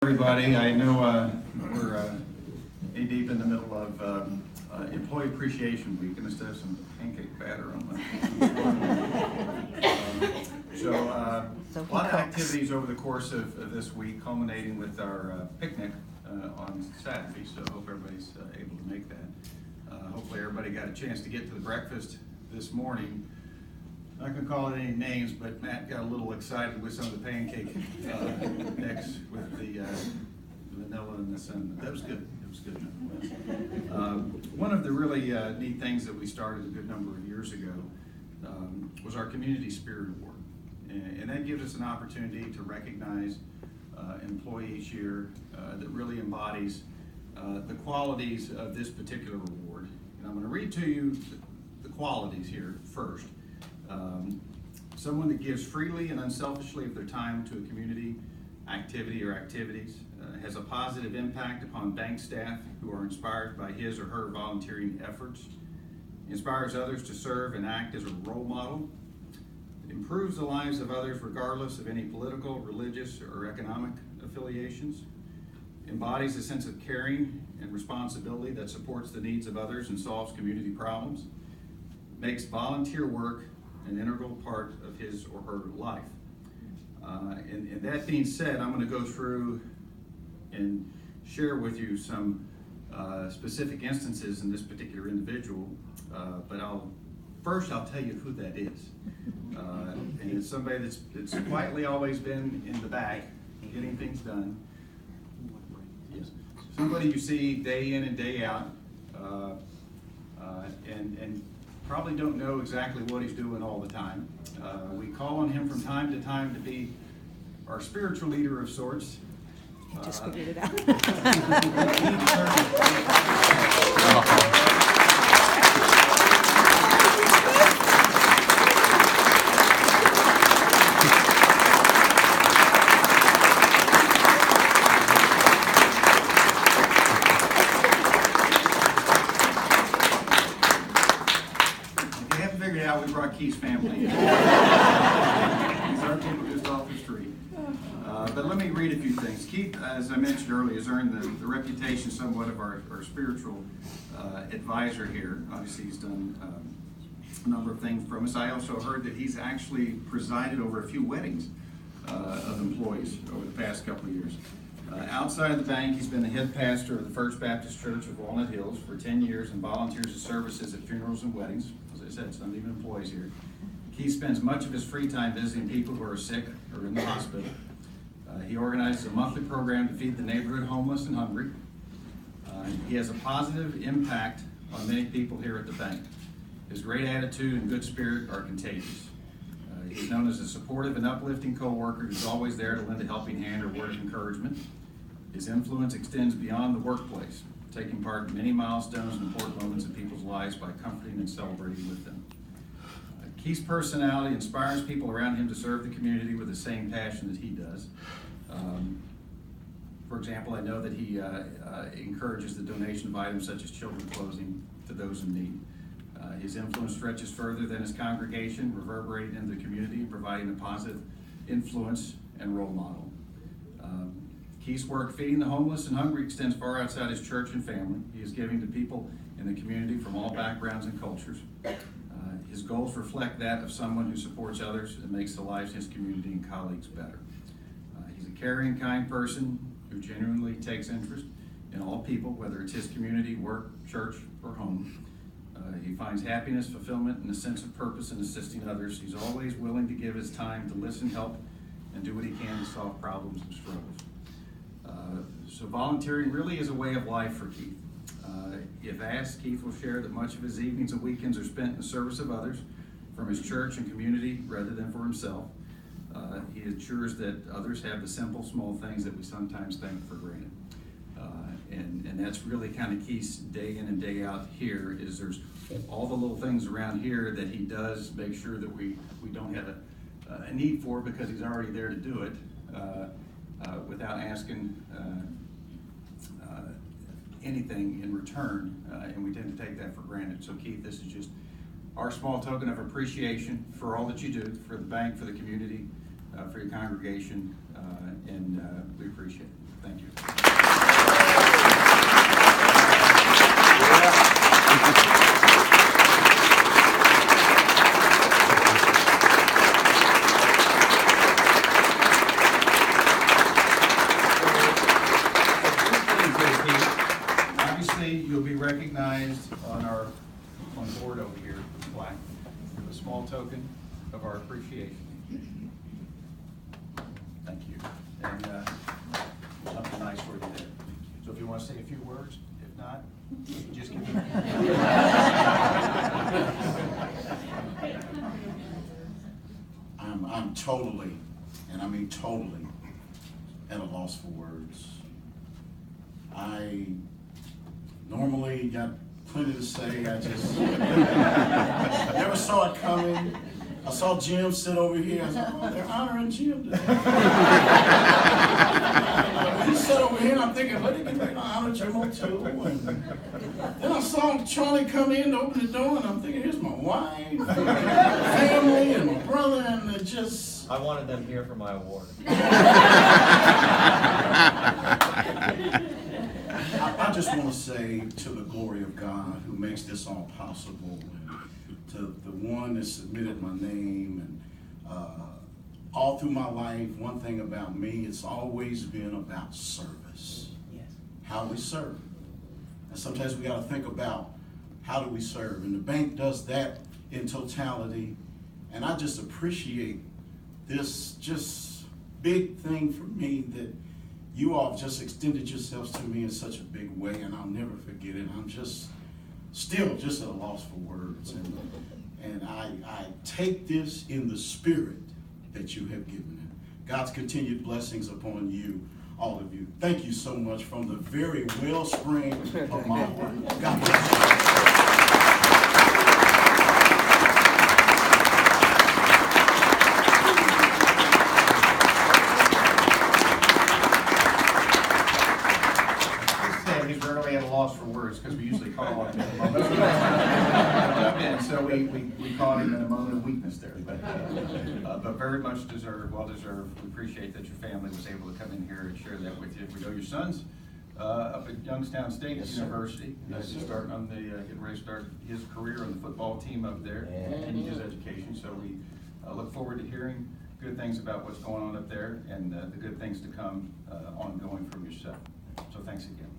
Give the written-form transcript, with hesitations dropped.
Everybody, I know we're knee deep in the middle of Employee Appreciation Week, and instead of some pancake batter on my so a lot of activities over the course of this week, culminating with our picnic on Saturday. So I hope everybody's able to make that. Hopefully everybody got a chance to get to the breakfast this morning. Not going to call it any names, but Matt got a little excited with some of the pancake mix with the vanilla and the cinnamon. That was good. It was good. One of the really neat things that we started a good number of years ago was our Community Spirit Award. And that gives us an opportunity to recognize an employee each year that really embodies the qualities of this particular award. And I'm going to read to you the qualities here first. Someone that gives freely and unselfishly of their time to a community activity or activities, has a positive impact upon bank staff who are inspired by his or her volunteering efforts, inspires others to serve and act as a role model, improves the lives of others regardless of any political, religious, or economic affiliations, embodies a sense of caring and responsibility that supports the needs of others and solves community problems, makes volunteer work an integral part of his or her life. And that being said, I'm going to go through and share with you some specific instances in this particular individual, but I'll tell you who that is. And it's somebody that's quietly always been in the back, getting things done. Yes. Somebody you see day in and day out, and probably don't know exactly what he's doing all the time. We call on him from time to time to be our spiritual leader of sorts. I just figured it out. We brought Keith's family. These aren't people just off the street. But let me read a few things. Keith, as I mentioned earlier, has earned the reputation somewhat of our spiritual advisor here. Obviously, he's done a number of things from us. I also heard that he's actually presided over a few weddings of employees over the past couple of years. Outside of the bank, he's been the head pastor of the First Baptist Church of Walnut Hills for 10 years and volunteers his services at funerals and weddings. As I said, some even employees here. He spends much of his free time visiting people who are sick or in the hospital. He organizes a monthly program to feed the neighborhood homeless and hungry. He has a positive impact on many people here at the bank. His great attitude and good spirit are contagious. He's known as a supportive and uplifting coworker who's always there to lend a helping hand or word of encouragement. His influence extends beyond the workplace, taking part in many milestones and important moments in people's lives by comforting and celebrating with them. Keith's personality inspires people around him to serve the community with the same passion that he does. For example, I know that he encourages the donation of items such as children's clothing to those in need. His influence stretches further than his congregation, reverberating into the community and providing a positive influence and role model. Keith's work feeding the homeless and hungry extends far outside his church and family. He is giving to people in the community from all backgrounds and cultures. His goals reflect that of someone who supports others and makes the lives of his community and colleagues better. He's a caring, kind person who genuinely takes interest in all people, whether it's his community, work, church, or home. He finds happiness, fulfillment, and a sense of purpose in assisting others. He's always willing to give his time to listen, help, and do what he can to solve problems and struggles. So volunteering really is a way of life for Keith. If asked, Keith will share that much of his evenings and weekends are spent in the service of others, from his church and community rather than for himself. He ensures that others have the simple, small things that we sometimes take for granted. And that's really kind of Keith's day in and day out here, is there's all the little things around here that he does make sure that we don't have a need for, because he's already there to do it without asking anything in return, and we tend to take that for granted. So Keith, this is just our small token of appreciation for all that you do for the bank, for the community, for your congregation, and we appreciate it. Thank you. recognized on board over here, the plaque, a small token of our appreciation. Thank you. And something nice for you there. So if you want to say a few words, if not, just give me. I'm totally, and I mean totally, at a loss for words. I normally got plenty to say. I just never saw it coming. I saw Jim sit over here. I said, oh, they're honoring Jim today. When he sat over here, and I'm thinking, what are they getting ready to honor Jim too? And then I saw Charlie come in to open the door, and I'm thinking, here's my wife, family, and my brother, and it just... I wanted them here for my award. I just want to say to the glory of God who makes this all possible, and to the one that submitted my name, and all through my life, one thing about me, it's always been about service. Yes. How we serve. And sometimes we got to think about how do we serve, and the bank does that in totality, and I just appreciate this just big thing for me that you all have just extended yourselves to me in such a big way, and I'll never forget it. I'm just still just at a loss for words, and I take this in the spirit that you have given it. God's continued blessings upon you, all of you. Thank you so much from the very wellspring of my heart. God bless you. He's rarely at a loss for words because we usually call on him. And so we caught him in a moment of weakness there, but very much deserved, well deserved. We appreciate that your family was able to come in here and share that with you. We know your son's up at Youngstown State University, just starting on the getting ready to start his career on the football team up there, and his education. So we look forward to hearing good things about what's going on up there and the good things to come ongoing from yourself. So thanks again.